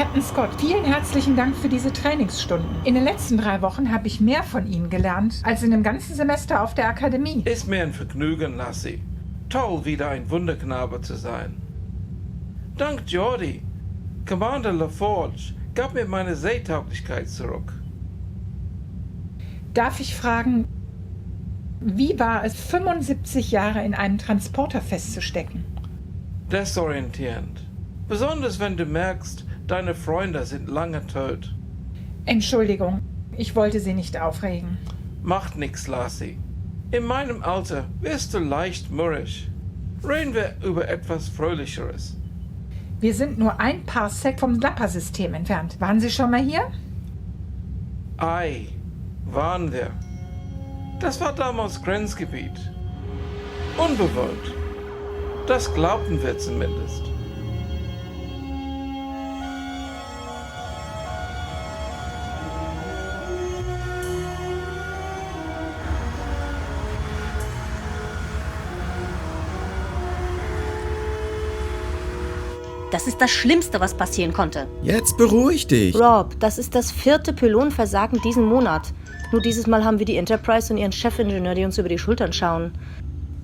Captain Scott, vielen herzlichen Dank für diese Trainingsstunden. In den letzten 3 Wochen habe ich mehr von Ihnen gelernt, als in dem ganzen Semester auf der Akademie. Ist mir ein Vergnügen, Lassie. Toll, wieder ein Wunderknabe zu sein. Dank Geordi. Commander LaForge gab mir meine Seetauglichkeit zurück. Darf ich fragen, wie war es, 75 Jahre in einem Transporter festzustecken? Desorientierend. Besonders wenn du merkst, deine Freunde sind lange tot. Entschuldigung, ich wollte Sie nicht aufregen. Macht nix, Lassie. In meinem Alter wirst du leicht mürrisch. Reden wir über etwas Fröhlicheres. Wir sind nur ein Parsec vom Lappa-System entfernt. Waren Sie schon mal hier? Ei, waren wir. Das war damals Grenzgebiet. Unbewohnt. Das glaubten wir zumindest. Das ist das Schlimmste, was passieren konnte. Jetzt beruhig dich. Rob, das ist das 4. Pylonversagen diesen Monat. Nur dieses Mal haben wir die Enterprise und ihren Chefingenieur, die uns über die Schultern schauen.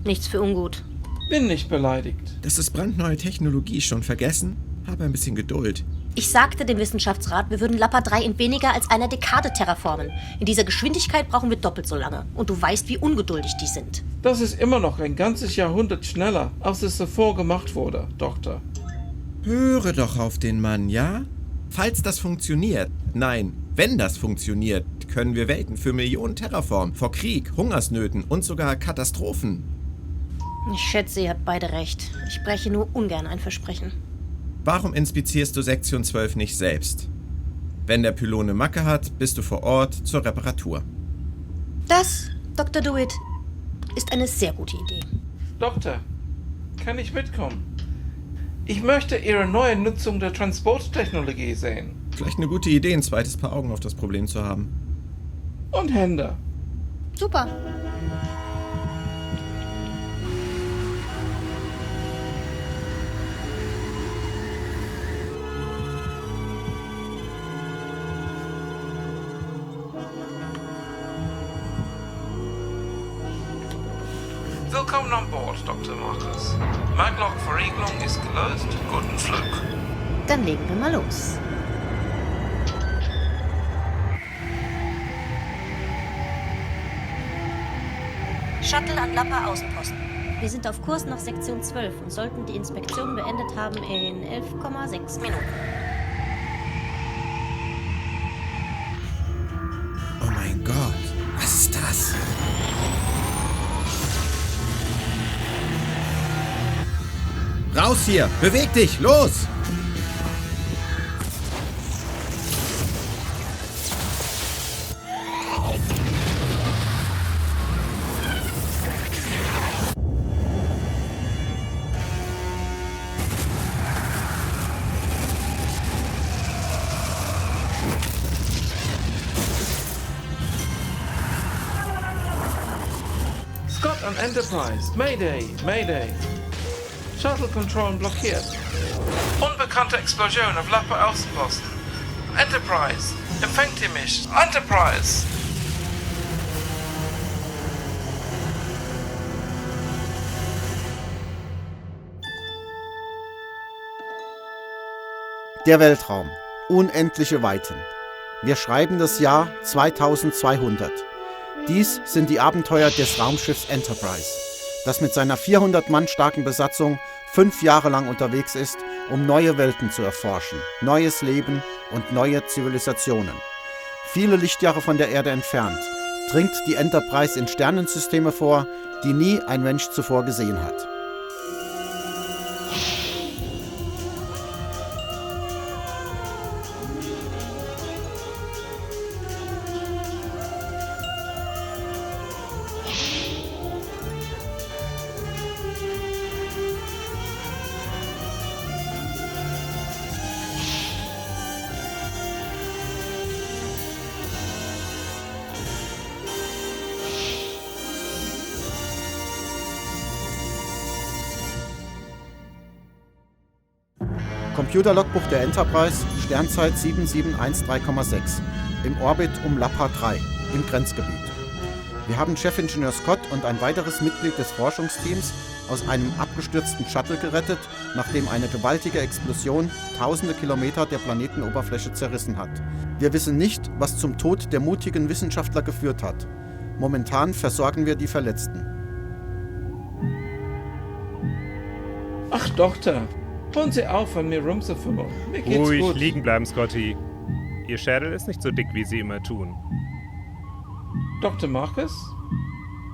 Nichts für ungut. Bin nicht beleidigt. Das ist brandneue Technologie, schon vergessen? Habe ein bisschen Geduld. Ich sagte dem Wissenschaftsrat, wir würden Lappa 3 in weniger als einer Dekade terraformen. In dieser Geschwindigkeit brauchen wir doppelt so lange. Und du weißt, wie ungeduldig die sind. Das ist immer noch ein ganzes Jahrhundert schneller, als es zuvor gemacht wurde, Doktor. Höre doch auf den Mann, ja? Falls das funktioniert, nein, wenn das funktioniert, können wir Welten für Millionen terraformen, vor Krieg, Hungersnöten und sogar Katastrophen. Ich schätze, ihr habt beide recht. Ich breche nur ungern ein Versprechen. Warum inspizierst du Sektion 12 nicht selbst? Wenn der Pylon eine Macke hat, bist du vor Ort zur Reparatur. Das, Dr. DeWitt, ist eine sehr gute Idee. Doktor, kann ich mitkommen? Ich möchte Ihre neue Nutzung der Transporttechnologie sehen. Vielleicht eine gute Idee, ein zweites Paar Augen auf das Problem zu haben. Und Hände. Super. Willkommen an Bord, Dr. Marcus. Maglock-Verriegelung ist gelöst. Guten Flug. Dann legen wir mal los. Shuttle an Lappa Außenposten. Wir sind auf Kurs nach Sektion 12 und sollten die Inspektion beendet haben in 11,6 Minuten. Oh mein Gott, was ist das? Raus hier! Beweg dich! Los! Scott an Enterprise. Mayday, Mayday. Shuttle Control blockiert. Unbekannte Explosion auf Lappa Außenposten. Enterprise, empfängt ihr mich? Enterprise! Der Weltraum. Unendliche Weiten. Wir schreiben das Jahr 2200. Dies sind die Abenteuer des Raumschiffs Enterprise, das mit seiner 400 Mann starken Besatzung 5 Jahre lang unterwegs ist, um neue Welten zu erforschen, neues Leben und neue Zivilisationen. Viele Lichtjahre von der Erde entfernt dringt die Enterprise in Sternensysteme vor, die nie ein Mensch zuvor gesehen hat. Computerlogbuch der Enterprise, Sternzeit 7713,6 im Orbit um Lapa 3 im Grenzgebiet. Wir haben Chefingenieur Scott und ein weiteres Mitglied des Forschungsteams aus einem abgestürzten Shuttle gerettet, nachdem eine gewaltige Explosion tausende Kilometer der Planetenoberfläche zerrissen hat. Wir wissen nicht, was zum Tod der mutigen Wissenschaftler geführt hat. Momentan versorgen wir die Verletzten. Ach, Doktor, hören Sie auf, an mir rumzufummeln. Mir geht's Ruhig gut. liegen bleiben, Scotty. Ihr Schädel ist nicht so dick, wie Sie immer tun. Dr. Marcus?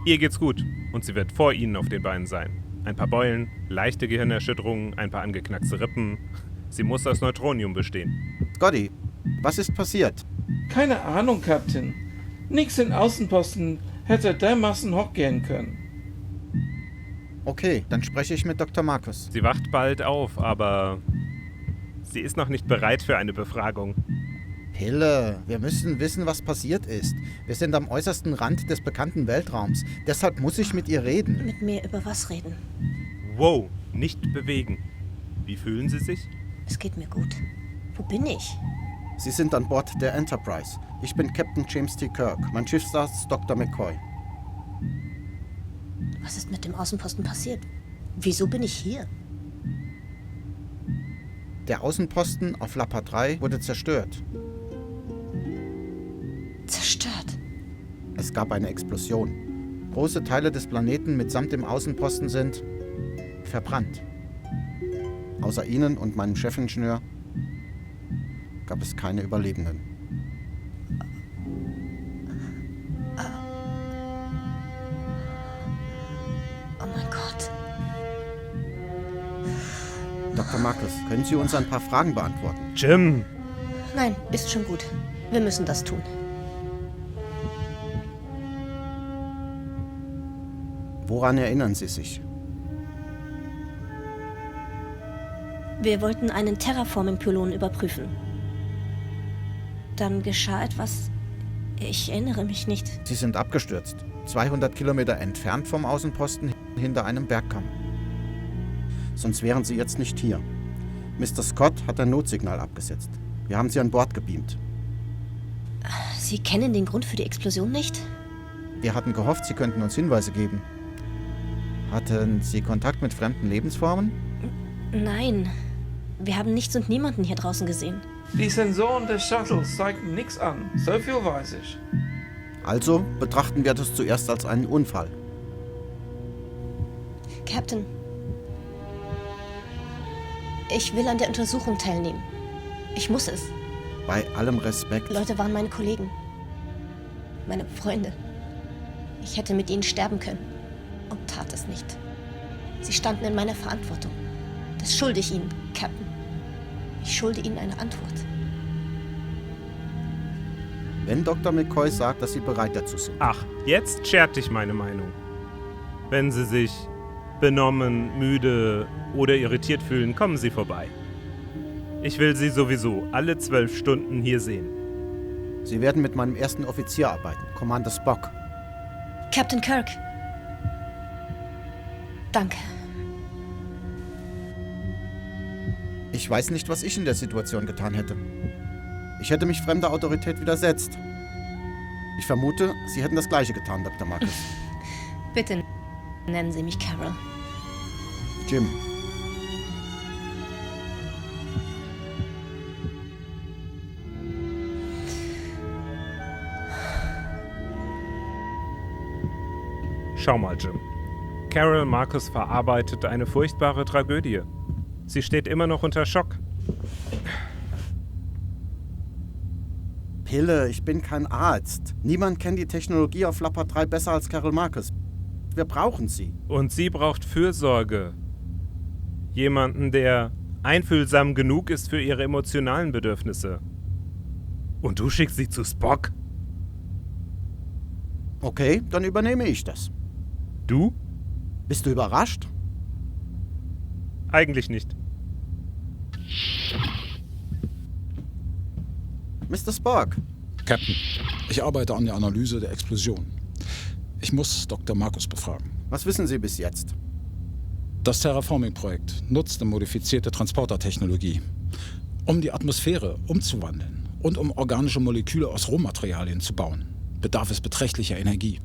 Ihr geht's gut und sie wird vor Ihnen auf den Beinen sein. Ein paar Beulen, leichte Gehirnerschütterungen, ein paar angeknackste Rippen. Sie muss aus Neutronium bestehen. Scotty, was ist passiert? Keine Ahnung, Captain. Nix in Außenposten hätte dermaßen hochgehen können. Okay, dann spreche ich mit Dr. Marcus. Sie wacht bald auf, aber sie ist noch nicht bereit für eine Befragung. Pille, wir müssen wissen, was passiert ist. Wir sind am äußersten Rand des bekannten Weltraums. Deshalb muss ich mit ihr reden. Mit mir über was reden? Wow, nicht bewegen. Wie fühlen Sie sich? Es geht mir gut. Wo bin ich? Sie sind an Bord der Enterprise. Ich bin Captain James T. Kirk. Mein Schiffsarzt Dr. McCoy. Was ist mit dem Außenposten passiert? Wieso bin ich hier? Der Außenposten auf Lapa 3 wurde zerstört. Zerstört. Es gab eine Explosion. Große Teile des Planeten mitsamt dem Außenposten sind verbrannt. Außer Ihnen und meinem Chefingenieur gab es keine Überlebenden. Oh mein Gott. Dr. Marcus, können Sie uns ein paar Fragen beantworten? Jim! Nein, ist schon gut. Wir müssen das tun. Woran erinnern Sie sich? Wir wollten einen Terraforming-Pylon überprüfen. Dann geschah etwas. Ich erinnere mich nicht. Sie sind abgestürzt. 200 Kilometer entfernt vom Außenposten hinter einem Bergkamm. Sonst wären Sie jetzt nicht hier. Mr. Scott hat ein Notsignal abgesetzt. Wir haben Sie an Bord gebeamt. Sie kennen den Grund für die Explosion nicht? Wir hatten gehofft, Sie könnten uns Hinweise geben. Hatten Sie Kontakt mit fremden Lebensformen? Nein. Wir haben nichts und niemanden hier draußen gesehen. Die Sensoren des Shuttles zeigten nichts an. So viel weiß ich. Also betrachten wir das zuerst als einen Unfall. Captain. Ich will an der Untersuchung teilnehmen. Ich muss es. Bei allem Respekt. Leute waren meine Kollegen. Meine Freunde. Ich hätte mit ihnen sterben können. Und tat es nicht. Sie standen in meiner Verantwortung. Das schulde ich ihnen, Captain. Ich schulde ihnen eine Antwort. Wenn Dr. McCoy sagt, dass Sie bereit dazu sind. Ach, jetzt schert dich meine Meinung. Wenn Sie sich benommen, müde oder irritiert fühlen, kommen Sie vorbei. Ich will Sie sowieso alle 12 Stunden hier sehen. Sie werden mit meinem ersten Offizier arbeiten, Commander Spock. Captain Kirk. Danke. Ich weiß nicht, was ich in der Situation getan hätte. Ich hätte mich fremder Autorität widersetzt. Ich vermute, Sie hätten das Gleiche getan, Dr. Marcus. Bitte nennen Sie mich Carol. Jim. Schau mal, Jim. Carol Marcus verarbeitet eine furchtbare Tragödie. Sie steht immer noch unter Schock. Pille, ich bin kein Arzt. Niemand kennt die Technologie auf Lapa 3 besser als Carol Marcus. Wir brauchen sie. Und sie braucht Fürsorge. Jemanden, der einfühlsam genug ist für ihre emotionalen Bedürfnisse. Und du schickst sie zu Spock? Okay, dann übernehme ich das. Du? Bist du überrascht? Eigentlich nicht. Mr. Spock. Captain, ich arbeite an der Analyse der Explosion. Ich muss Dr. Marcus befragen. Was wissen Sie bis jetzt? Das Terraforming-Projekt nutzt eine modifizierte Transportertechnologie. Um die Atmosphäre umzuwandeln und um organische Moleküle aus Rohmaterialien zu bauen, bedarf es beträchtlicher Energie.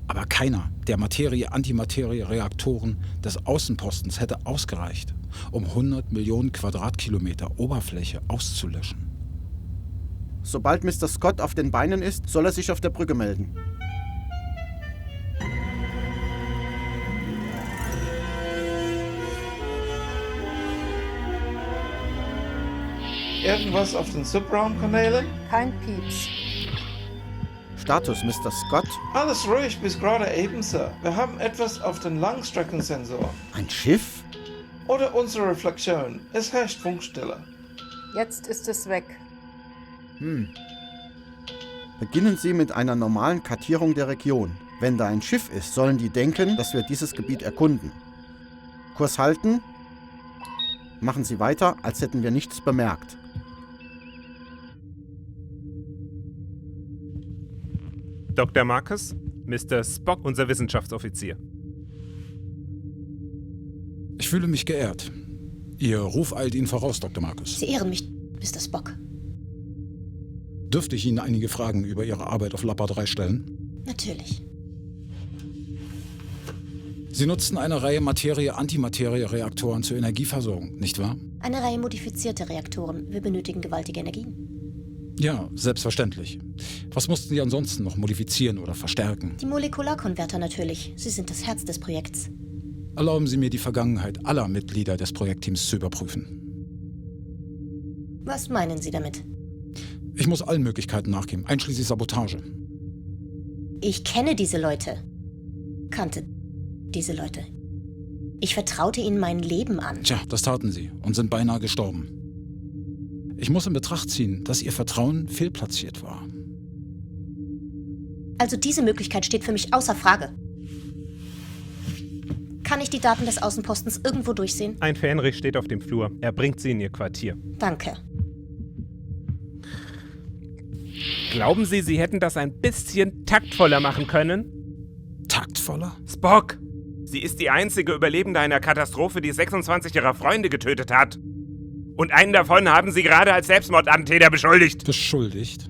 Aber keiner der Materie-Antimaterie-Reaktoren des Außenpostens hätte ausgereicht, um 100 Millionen Quadratkilometer Oberfläche auszulöschen. Sobald Mr. Scott auf den Beinen ist, soll er sich auf der Brücke melden. Irgendwas auf den Subraumkanälen? Kein Pieps. Status, Mr. Scott. Alles ruhig bis gerade eben, Sir. Wir haben etwas auf den Langstreckensensor. Ein Schiff? Oder unsere Reflexion. Es herrscht Funkstille. Jetzt ist es weg. Beginnen Sie mit einer normalen Kartierung der Region. Wenn da ein Schiff ist, sollen die denken, dass wir dieses Gebiet erkunden. Kurs halten. Machen Sie weiter, als hätten wir nichts bemerkt. Dr. Marcus, Mr. Spock, unser Wissenschaftsoffizier. Ich fühle mich geehrt. Ihr Ruf eilt Ihnen voraus, Dr. Marcus. Sie ehren mich, Mr. Spock. Dürfte ich Ihnen einige Fragen über Ihre Arbeit auf Lapa 3 stellen? Natürlich. Sie nutzten eine Reihe Materie-Antimaterie-Reaktoren zur Energieversorgung, nicht wahr? Eine Reihe modifizierter Reaktoren. Wir benötigen gewaltige Energien. Ja, selbstverständlich. Was mussten Sie ansonsten noch modifizieren oder verstärken? Die Molekularkonverter natürlich. Sie sind das Herz des Projekts. Erlauben Sie mir, die Vergangenheit aller Mitglieder des Projektteams zu überprüfen. Was meinen Sie damit? Ich muss allen Möglichkeiten nachgehen, einschließlich Sabotage. Ich kenne diese Leute. Kannte diese Leute. Ich vertraute ihnen mein Leben an. Tja, das taten Sie und sind beinahe gestorben. Ich muss in Betracht ziehen, dass Ihr Vertrauen fehlplatziert war. Also diese Möglichkeit steht für mich außer Frage. Kann ich die Daten des Außenpostens irgendwo durchsehen? Ein Fähnrich steht auf dem Flur. Er bringt Sie in Ihr Quartier. Danke. Glauben Sie, Sie hätten das ein bisschen taktvoller machen können? Taktvoller? Spock! Sie ist die einzige Überlebende einer Katastrophe, die 26 ihrer Freunde getötet hat. Und einen davon haben Sie gerade als Selbstmordattentäter beschuldigt. Beschuldigt?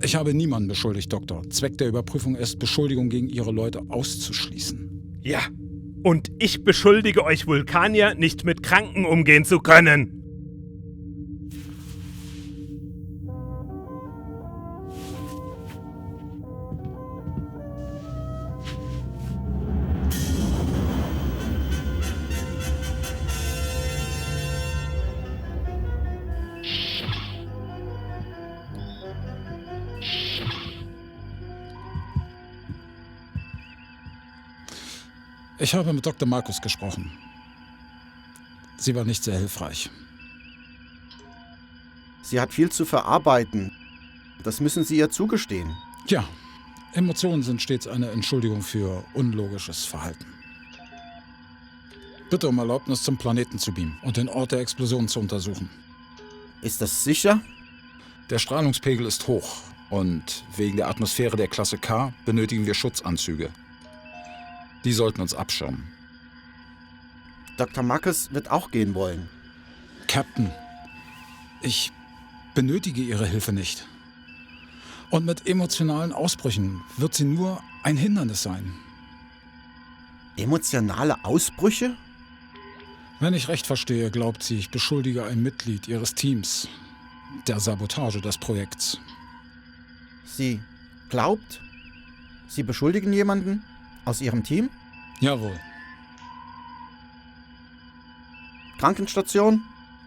Ich habe niemanden beschuldigt, Doktor. Zweck der Überprüfung ist, Beschuldigungen gegen Ihre Leute auszuschließen. Ja. Und ich beschuldige euch Vulkanier, nicht mit Kranken umgehen zu können. Ich habe mit Dr. Marcus gesprochen. Sie war nicht sehr hilfreich. Sie hat viel zu verarbeiten. Das müssen Sie ihr zugestehen. Ja, Emotionen sind stets eine Entschuldigung für unlogisches Verhalten. Bitte um Erlaubnis, zum Planeten zu beamen und den Ort der Explosion zu untersuchen. Ist das sicher? Der Strahlungspegel ist hoch und wegen der Atmosphäre der Klasse K benötigen wir Schutzanzüge. Die sollten uns abschirmen. Dr. Marcus wird auch gehen wollen. Captain, ich benötige Ihre Hilfe nicht. Und mit emotionalen Ausbrüchen wird sie nur ein Hindernis sein. Emotionale Ausbrüche? Wenn ich recht verstehe, glaubt sie, ich beschuldige ein Mitglied Ihres Teams der Sabotage des Projekts. Sie glaubt, Sie beschuldigen jemanden aus Ihrem Team? Jawohl. Krankenstation?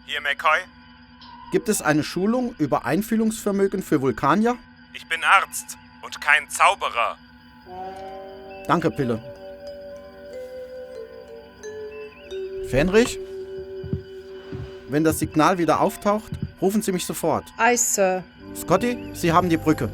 Hier, McCoy. Gibt es eine Schulung über Einfühlungsvermögen für Vulkanier? Ich bin Arzt und kein Zauberer. Danke, Pille. Fähnrich? Wenn das Signal wieder auftaucht, rufen Sie mich sofort. Eis, Sir. Scotty, Sie haben die Brücke.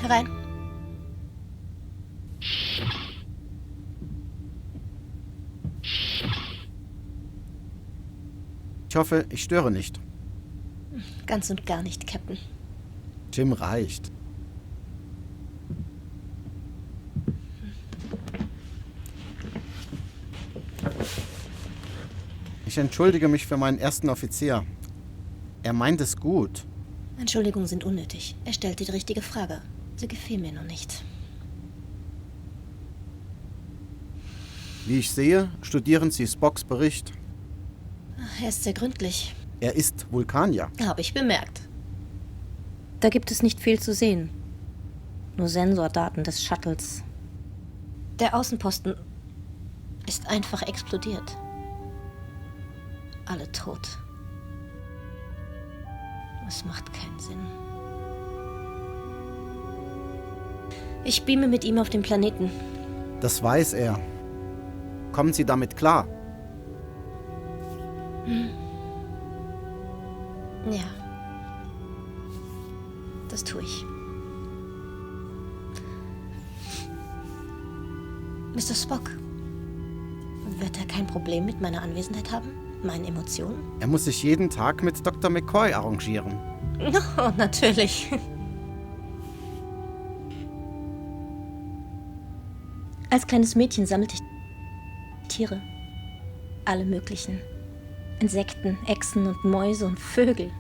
Herein. Ich hoffe, ich störe nicht. Ganz und gar nicht, Captain. Jim reicht. Ich entschuldige mich für meinen ersten Offizier. Er meint es gut. Entschuldigungen sind unnötig. Er stellte die richtige Frage. Sie gefiel mir nur nicht. Wie ich sehe, studieren Sie Spocks Bericht. Er ist sehr gründlich. Er ist Vulkanier. Habe ich bemerkt. Da gibt es nicht viel zu sehen. Nur Sensordaten des Shuttles. Der Außenposten ist einfach explodiert. Alle tot. Es macht keinen Sinn. Ich beame mit ihm auf den Planeten. Das weiß er. Kommen Sie damit klar? Ja. Das tue ich. Mr. Spock, wird er kein Problem mit meiner Anwesenheit haben? Meinen Emotionen? Er muss sich jeden Tag mit Dr. McCoy arrangieren. Oh, natürlich. Als kleines Mädchen sammelte ich Tiere. Alle möglichen. Insekten, Echsen und Mäuse und Vögel.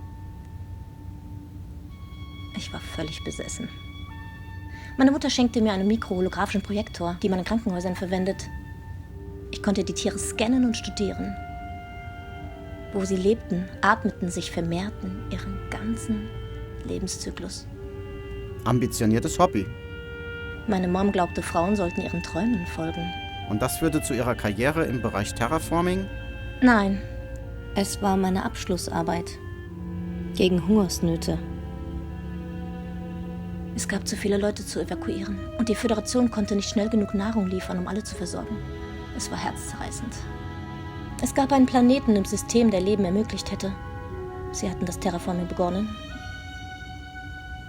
Ich war völlig besessen. Meine Mutter schenkte mir einen mikroholographischen Projektor, die man in Krankenhäusern verwendet. Ich konnte die Tiere scannen und studieren. Wo sie lebten, atmeten, sich vermehrten, ihren ganzen Lebenszyklus. Ambitioniertes Hobby. Meine Mom glaubte, Frauen sollten ihren Träumen folgen. Und das führte zu Ihrer Karriere im Bereich Terraforming? Nein, es war meine Abschlussarbeit. Gegen Hungersnöte. Es gab zu viele Leute zu evakuieren. Und die Föderation konnte nicht schnell genug Nahrung liefern, um alle zu versorgen. Es war herzzerreißend. Es gab einen Planeten im System, der Leben ermöglicht hätte. Sie hatten das Terraforming begonnen.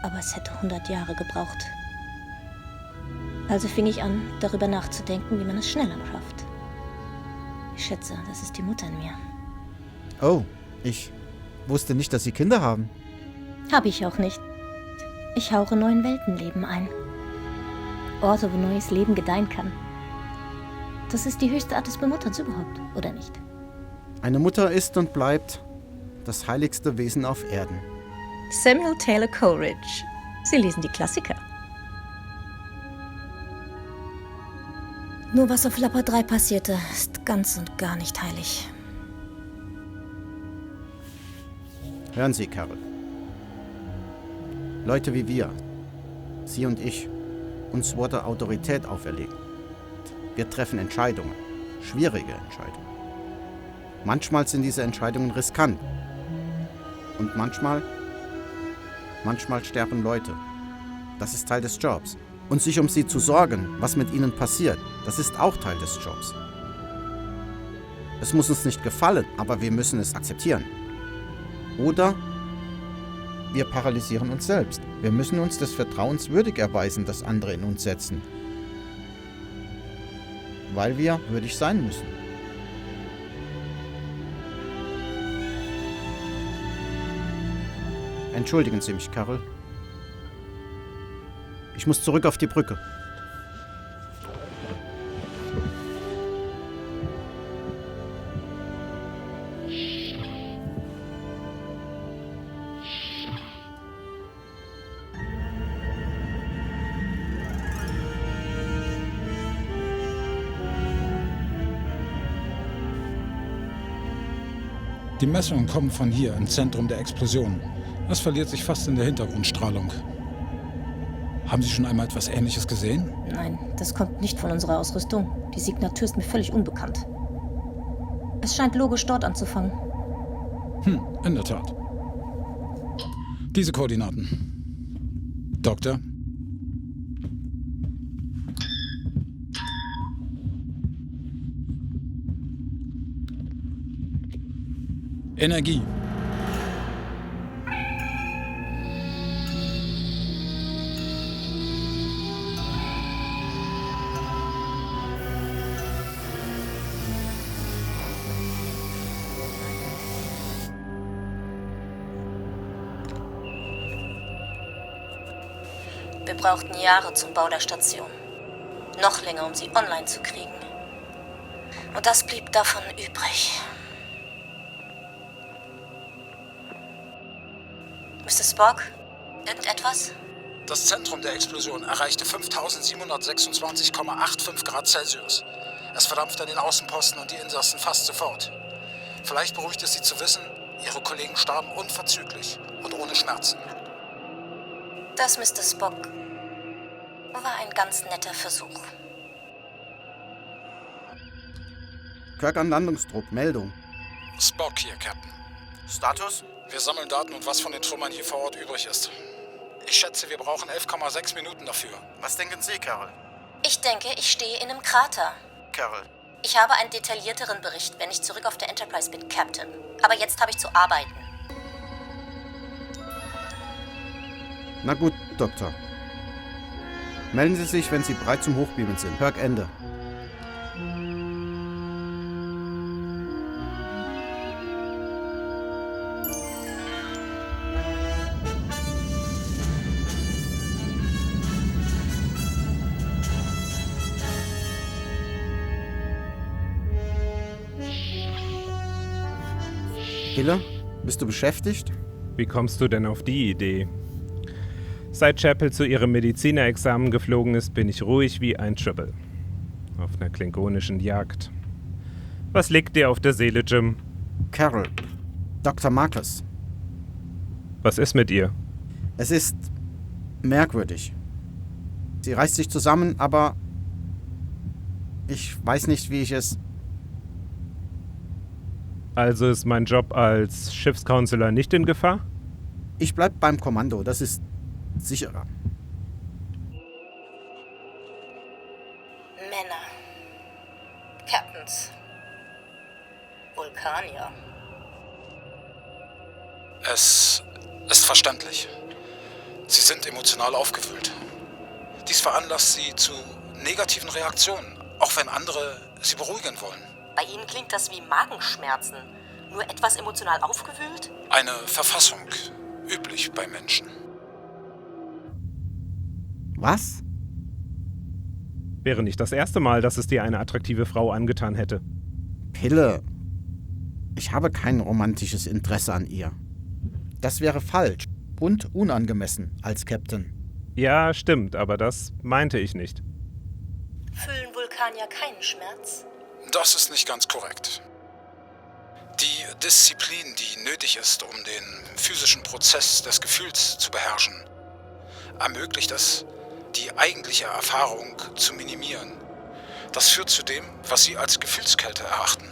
Aber es hätte 100 Jahre gebraucht. Also fing ich an, darüber nachzudenken, wie man es schneller schafft. Ich schätze, das ist die Mutter in mir. Oh, ich wusste nicht, dass Sie Kinder haben. Habe ich auch nicht. Ich hauche neuen Weltenleben ein. Orte, wo neues Leben gedeihen kann. Das ist die höchste Art des Bemutterns überhaupt, oder nicht? Eine Mutter ist und bleibt das heiligste Wesen auf Erden. Samuel Taylor Coleridge. Sie lesen die Klassiker. Nur was auf Lappa 3 passierte, ist ganz und gar nicht heilig. Hören Sie, Carol. Leute wie wir, Sie und ich, uns wurde Autorität auferlegt. Wir treffen Entscheidungen, schwierige Entscheidungen. Manchmal sind diese Entscheidungen riskant. Und manchmal sterben Leute. Das ist Teil des Jobs. Und sich um sie zu sorgen, was mit ihnen passiert, das ist auch Teil des Jobs. Es muss uns nicht gefallen, aber wir müssen es akzeptieren. Oder wir paralysieren uns selbst. Wir müssen uns des Vertrauens würdig erweisen, das andere in uns setzen. Weil wir würdig sein müssen. Entschuldigen Sie mich, Carol. Ich muss zurück auf die Brücke. Die Messungen kommen von hier, im Zentrum der Explosion. Das verliert sich fast in der Hintergrundstrahlung. Haben Sie schon einmal etwas Ähnliches gesehen? Nein, das kommt nicht von unserer Ausrüstung. Die Signatur ist mir völlig unbekannt. Es scheint logisch dort anzufangen. In der Tat. Diese Koordinaten. Doktor? Energie. Wir brauchten Jahre zum Bau der Station. Noch länger, um sie online zu kriegen. Und das blieb davon übrig. Mr. Spock? Irgendetwas? Das Zentrum der Explosion erreichte 5726,85 Grad Celsius. Es verdampfte an den Außenposten und die Insassen fast sofort. Vielleicht beruhigt es Sie zu wissen, Ihre Kollegen starben unverzüglich und ohne Schmerzen. Das, Mr. Spock, war ein ganz netter Versuch. Kirk an Landungstrupp, Meldung. Spock hier, Captain. Status? Wir sammeln Daten und was von den Trümmern hier vor Ort übrig ist. Ich schätze, wir brauchen 11,6 Minuten dafür. Was denken Sie, Carol? Ich denke, ich stehe in einem Krater. Carol. Ich habe einen detaillierteren Bericht, wenn ich zurück auf der Enterprise bin, Captain. Aber jetzt habe ich zu arbeiten. Na gut, Doktor. Melden Sie sich, wenn Sie bereit zum Hochbeamen sind. Kirk, Ende. Hille, bist du beschäftigt? Wie kommst du denn auf die Idee? Seit Chapel zu ihrem Medizinerexamen geflogen ist, bin ich ruhig wie ein Triple. Auf einer klingonischen Jagd. Was liegt dir auf der Seele, Jim? Carol, Dr. Marcus. Was ist mit ihr? Es ist merkwürdig. Sie reißt sich zusammen, aber ich weiß nicht, wie ich es... Also ist mein Job als Schiffscounselor nicht in Gefahr? Ich bleib beim Kommando, das ist sicherer. Männer. Captains. Vulkanier. Es ist verständlich. Sie sind emotional aufgewühlt. Dies veranlasst sie zu negativen Reaktionen, auch wenn andere sie beruhigen wollen. Bei Ihnen klingt das wie Magenschmerzen. Nur etwas emotional aufgewühlt? Eine Verfassung, üblich bei Menschen. Was? Wäre nicht das erste Mal, dass es dir eine attraktive Frau angetan hätte. Pille. Ich habe kein romantisches Interesse an ihr. Das wäre falsch und unangemessen als Captain. Ja, stimmt, aber das meinte ich nicht. Fühlen Vulkanier keinen Schmerz? Das ist nicht ganz korrekt. Die Disziplin, die nötig ist, um den physischen Prozess des Gefühls zu beherrschen, ermöglicht es, die eigentliche Erfahrung zu minimieren. Das führt zu dem, was sie als Gefühlskälte erachten.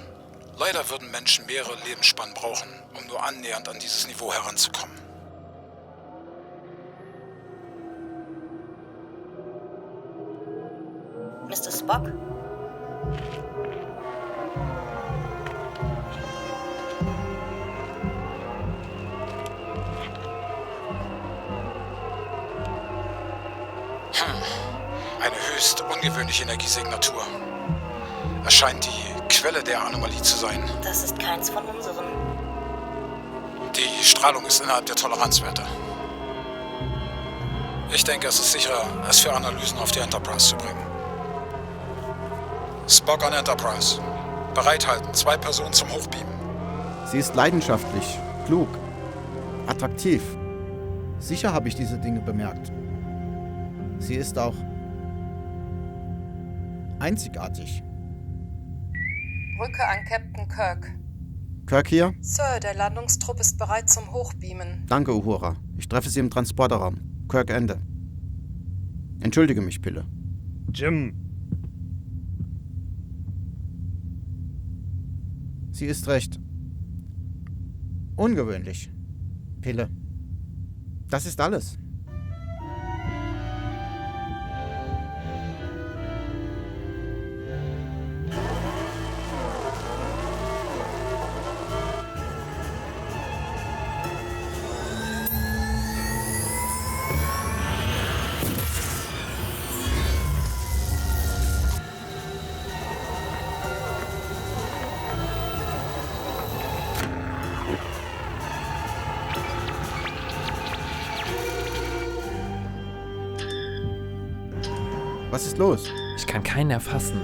Leider würden Menschen mehrere Lebensspannen brauchen, um nur annähernd an dieses Niveau heranzukommen. Mr. Spock? Eine höchst ungewöhnliche Energiesignatur. Es scheint die Quelle der Anomalie zu sein. Das ist keins von unseren. Die Strahlung ist innerhalb der Toleranzwerte. Ich denke, es ist sicherer, es für Analysen auf die Enterprise zu bringen. Spock an Enterprise. Bereithalten, 2 Personen zum Hochbeamen. Sie ist leidenschaftlich, klug, attraktiv. Sicher habe ich diese Dinge bemerkt. Sie ist auch einzigartig. Brücke an Captain Kirk. Kirk hier? Sir, der Landungstrupp ist bereit zum Hochbeamen. Danke, Uhura. Ich treffe Sie im Transporterraum. Kirk, Ende. Entschuldige mich, Pille. Jim, Sie ist recht. Ungewöhnlich. Pille. Das ist alles. Was ist los? Ich kann keinen erfassen.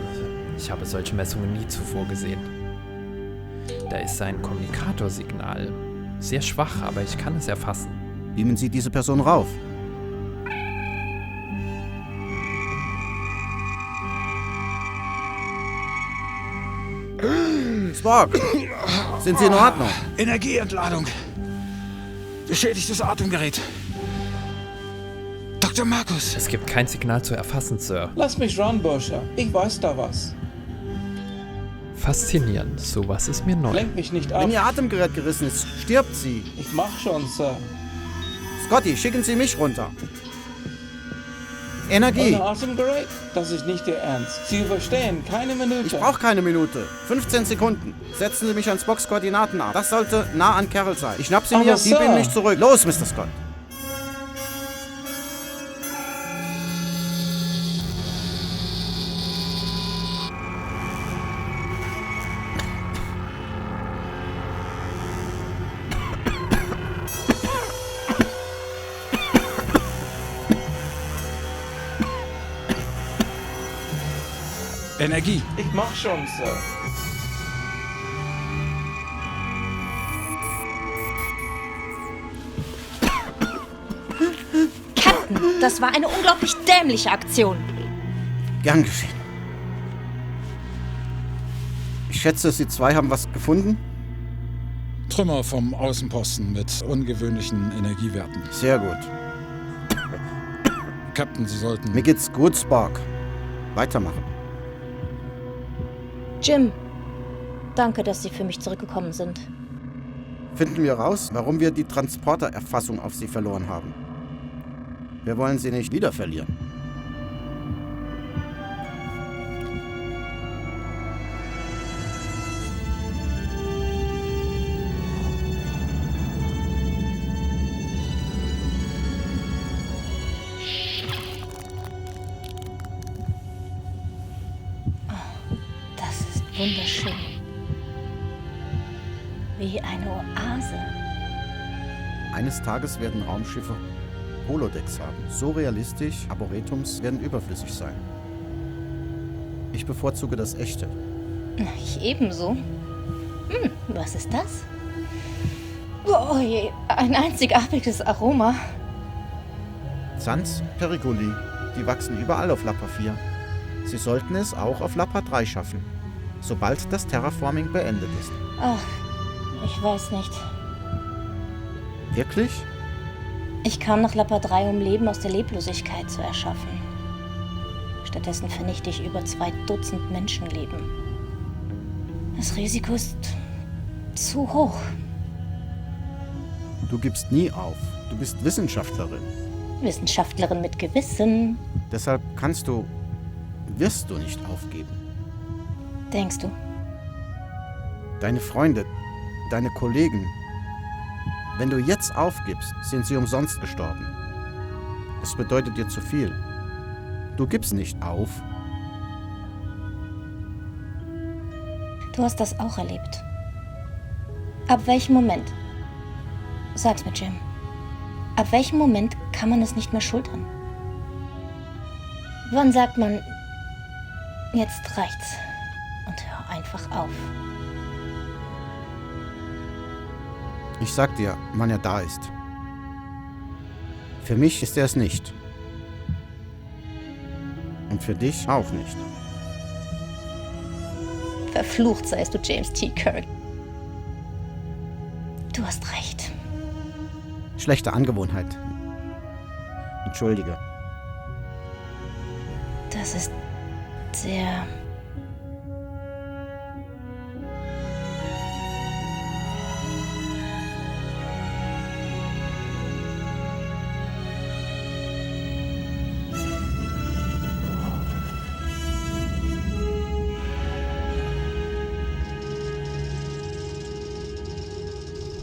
Ich habe solche Messungen nie zuvor gesehen. Da ist ein Kommunikatorsignal. Sehr schwach, aber ich kann es erfassen. Beamen Sie diese Person rauf. Spock, sind Sie in Ordnung? Energieentladung. Beschädigtes Atemgerät. Dr. Markus. Es gibt kein Signal zu erfassen, Sir. Lass mich ran, Bursche. Ich weiß da was. Faszinierend. Sowas ist mir neu. Lenk mich nicht ab. Wenn Ihr Atemgerät gerissen ist, stirbt sie. Ich mach schon, Sir. Scotty, schicken Sie mich runter. Energie. Ohne Atemgerät? Das ist nicht Ihr Ernst. Sie überstehen keine Minute. Ich brauche keine Minute. 15 Sekunden. Setzen Sie mich an Spocks Koordinaten ab. Das sollte nah an Carol sein. Ich schnapp sie Aber mir, Sie Sir. beamen mich zurück. Los, Mr. Scott. Energie. Ich mach schon, Sir. Captain, das war eine unglaublich dämliche Aktion. Gern geschehen. Ich schätze, Sie zwei haben was gefunden? Trümmer vom Außenposten mit ungewöhnlichen Energiewerten. Sehr gut. Captain, Sie sollten... Mir geht's gut, Spock. Weitermachen. Jim, danke, dass Sie für mich zurückgekommen sind. Finden wir raus, warum wir die Transportererfassung auf Sie verloren haben. Wir wollen Sie nicht wieder verlieren. Das ist wunderschön. Wie eine Oase. Eines Tages werden Raumschiffe Holodecks haben. So realistisch, Arboretums werden überflüssig sein. Ich bevorzuge das Echte. Ich ebenso. Was ist das? Oh je, ein einzigartiges Aroma. Sans Perigoli, die wachsen überall auf Lappa 4. Sie sollten es auch auf Lappa 3 schaffen, sobald das Terraforming beendet ist. Ach, ich weiß nicht. Wirklich? Ich kam nach Lappa 3, um Leben aus der Leblosigkeit zu erschaffen. Stattdessen vernichte ich über 2 Dutzend Menschenleben. Das Risiko ist zu hoch. Du gibst nie auf. Du bist Wissenschaftlerin. Wissenschaftlerin mit Gewissen. Deshalb wirst du nicht aufgeben. Denkst du? Deine Freunde, deine Kollegen, wenn du jetzt aufgibst, sind sie umsonst gestorben. Es bedeutet dir zu viel. Du gibst nicht auf. Du hast das auch erlebt. Ab welchem Moment? Sag's mir, Jim. Ab welchem Moment kann man es nicht mehr schultern? Wann sagt man, jetzt reicht's und hör einfach auf? Ich sag dir, wann er da ist. Für mich ist er es nicht. Und für dich auch nicht. Verflucht seist du, James T. Kirk. Du hast recht. Schlechte Angewohnheit. Entschuldige. Das ist sehr...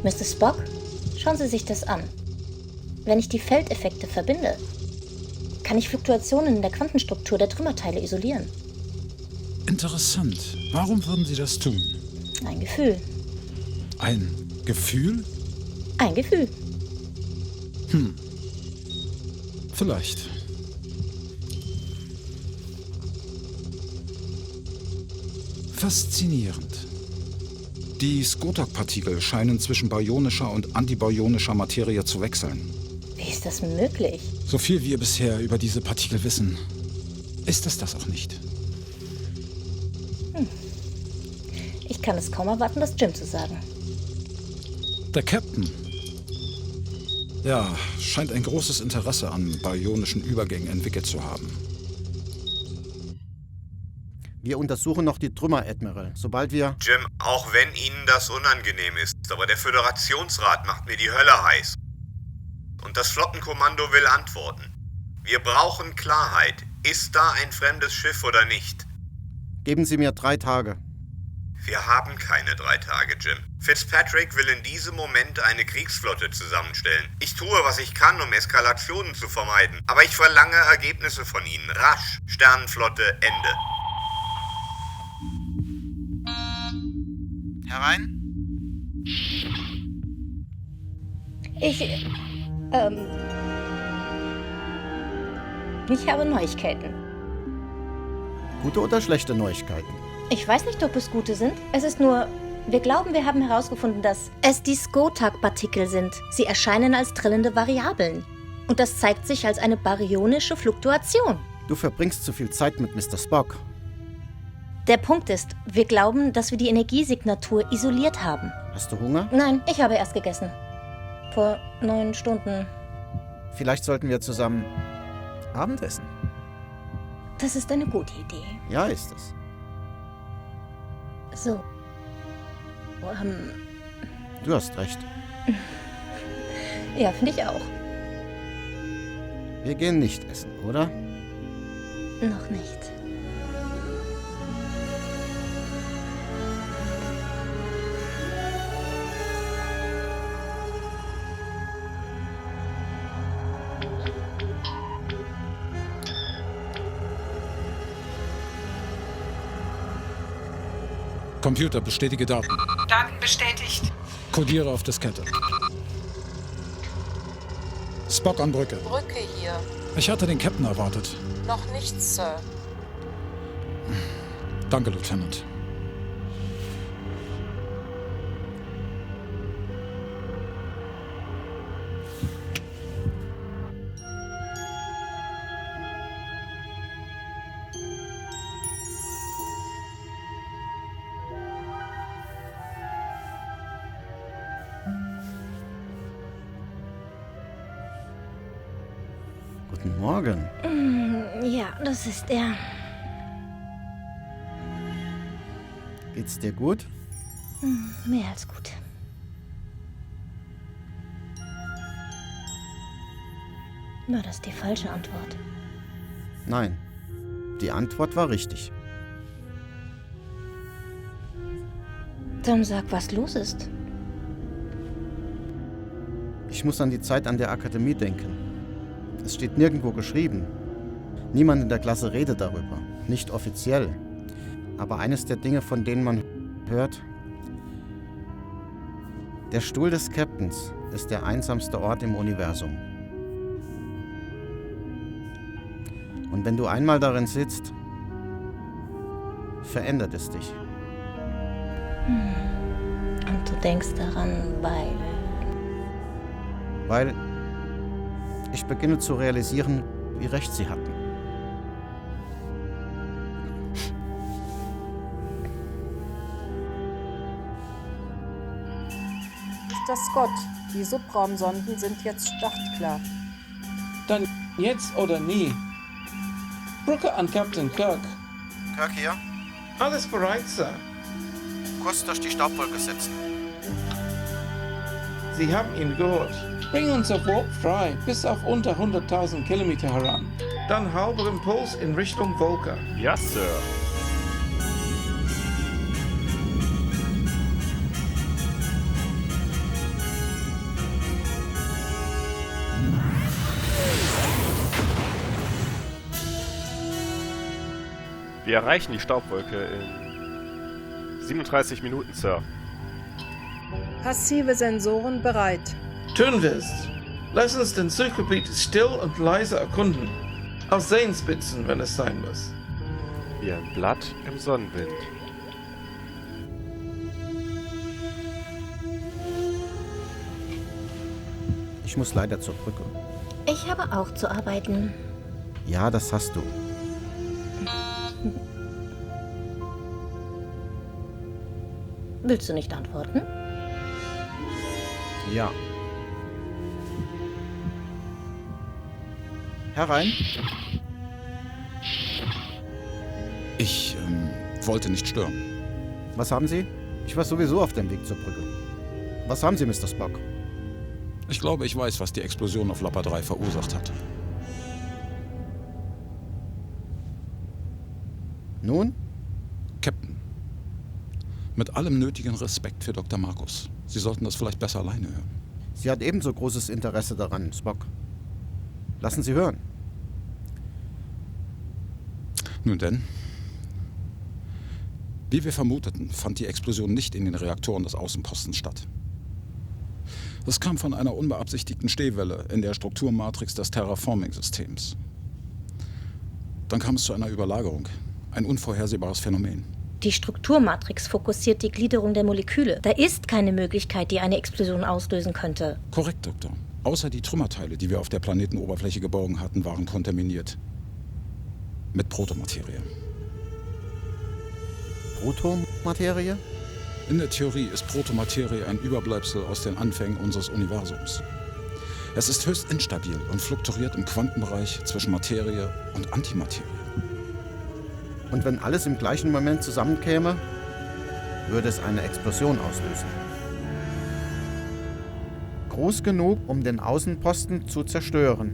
Mr. Spock, schauen Sie sich das an. Wenn ich die Feldeffekte verbinde, kann ich Fluktuationen in der Quantenstruktur der Trümmerteile isolieren. Interessant. Warum würden Sie das tun? Ein Gefühl. Ein Gefühl? Ein Gefühl. Vielleicht. Faszinierend. Die Skotak-Partikel scheinen zwischen baryonischer und antibaryonischer Materie zu wechseln. Wie ist das möglich? So viel wir bisher über diese Partikel wissen, ist es das auch nicht. Ich kann es kaum erwarten, das Jim zu sagen. Der Captain. Ja, scheint ein großes Interesse an baryonischen Übergängen entwickelt zu haben. Wir untersuchen noch die Trümmer, Admiral. Sobald wir... Jim, auch wenn Ihnen das unangenehm ist, aber der Föderationsrat macht mir die Hölle heiß. Und das Flottenkommando will antworten. Wir brauchen Klarheit. Ist da ein fremdes Schiff oder nicht? Geben Sie mir 3 Tage. Wir haben keine 3 Tage, Jim. Fitzpatrick will in diesem Moment eine Kriegsflotte zusammenstellen. Ich tue, was ich kann, um Eskalationen zu vermeiden. Aber ich verlange Ergebnisse von Ihnen. Rasch. Sternenflotte, Ende. Herein? Ich habe Neuigkeiten. Gute oder schlechte Neuigkeiten? Ich weiß nicht, ob es gute sind. Es ist nur, wir glauben, wir haben herausgefunden, dass es die Skotak-Partikel sind. Sie erscheinen als trillende Variablen. Und das zeigt sich als eine baryonische Fluktuation. Du verbringst zu viel Zeit mit Mr. Spock. Der Punkt ist, wir glauben, dass wir die Energiesignatur isoliert haben. Hast du Hunger? Nein, ich habe erst gegessen. Vor 9 Stunden. Vielleicht sollten wir zusammen Abendessen. Das ist eine gute Idee. Ja, ist es. So. Du hast recht. Ja, finde ich auch. Wir gehen nicht essen, oder? Noch nicht. Computer, bestätige Daten. Daten bestätigt. Kodiere auf Diskette. Spock an Brücke. Brücke hier. Ich hatte den Captain erwartet. Noch nichts, Sir. Danke, Lieutenant. Guten Morgen. Ja, das ist er. Geht's dir gut? Mehr als gut. War das die falsche Antwort? Nein. Die Antwort war richtig. Dann sag, was los ist. Ich muss an die Zeit an der Akademie denken. Es steht nirgendwo geschrieben. Niemand in der Klasse redet darüber. Nicht offiziell. Aber eines der Dinge, von denen man hört: Der Stuhl des Captains ist der einsamste Ort im Universum. Und wenn du einmal darin sitzt, verändert es dich. Und du denkst daran, Weil ich beginne zu realisieren, wie recht sie hatten. Mr. Scott, die Subraumsonden sind jetzt startklar. Dann jetzt oder nie. Brücke an Captain Kirk. Kirk hier. Alles bereit, Sir. Kurs durch die Staubwolke setzen. Sie haben ihn gehört. Bring uns auf Warp frei, bis auf unter 100.000 Kilometer heran. Dann halber Impuls in Richtung Wolke. Ja, Sir. Wir erreichen die Staubwolke in 37 Minuten, Sir. Passive Sensoren bereit. Tun wir es. Lass uns den Suchgebiet still und leise erkunden. Auf Seenspitzen, wenn es sein muss. Wie ein Blatt im Sonnenwind. Ich muss leider zur Brücke. Ich habe auch zu arbeiten. Ja, das hast du. Willst du nicht antworten? Ja. Herein. Ich wollte nicht stören. Was haben Sie? Ich war sowieso auf dem Weg zur Brücke. Was haben Sie, Mr. Spock? Ich glaube, ich weiß, was die Explosion auf Lappa 3 verursacht hat. Nun? Captain, mit allem nötigen Respekt für Dr. Markus. Sie sollten das vielleicht besser alleine hören. Sie hat ebenso großes Interesse daran, Spock. Lassen Sie hören. Nun denn, wie wir vermuteten, fand die Explosion nicht in den Reaktoren des Außenpostens statt. Das kam von einer unbeabsichtigten Stehwelle in der Strukturmatrix des Terraforming-Systems. Dann kam es zu einer Überlagerung, ein unvorhersehbares Phänomen. Die Strukturmatrix fokussiert die Gliederung der Moleküle. Da ist keine Möglichkeit, die eine Explosion auslösen könnte. Korrekt, Doktor. Außer die Trümmerteile, die wir auf der Planetenoberfläche geborgen hatten, waren kontaminiert. Mit Protomaterie. Protomaterie? In der Theorie ist Protomaterie ein Überbleibsel aus den Anfängen unseres Universums. Es ist höchst instabil und fluktuiert im Quantenbereich zwischen Materie und Antimaterie. Und wenn alles im gleichen Moment zusammenkäme, würde es eine Explosion auslösen. Groß genug, um den Außenposten zu zerstören.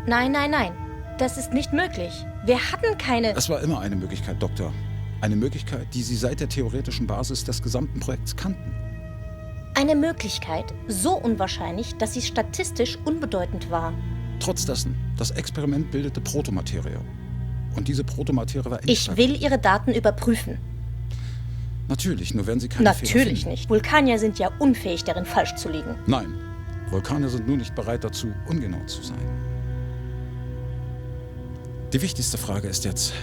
Nein, nein, nein. Das ist nicht möglich. Wir hatten keine... Es war immer eine Möglichkeit, Doktor. Eine Möglichkeit, die Sie seit der theoretischen Basis des gesamten Projekts kannten. Eine Möglichkeit, so unwahrscheinlich, dass sie statistisch unbedeutend war. Trotz dessen, das Experiment bildete Protomaterie. Und diese Protomaterie war Ich will Ihre Daten überprüfen. Natürlich, nur wenn Sie keine Fehler Natürlich finden. nicht. Vulkanier sind ja unfähig, darin falsch zu liegen. Nein, Vulkanier sind nur nicht bereit dazu, ungenau zu sein. Die wichtigste Frage ist jetzt,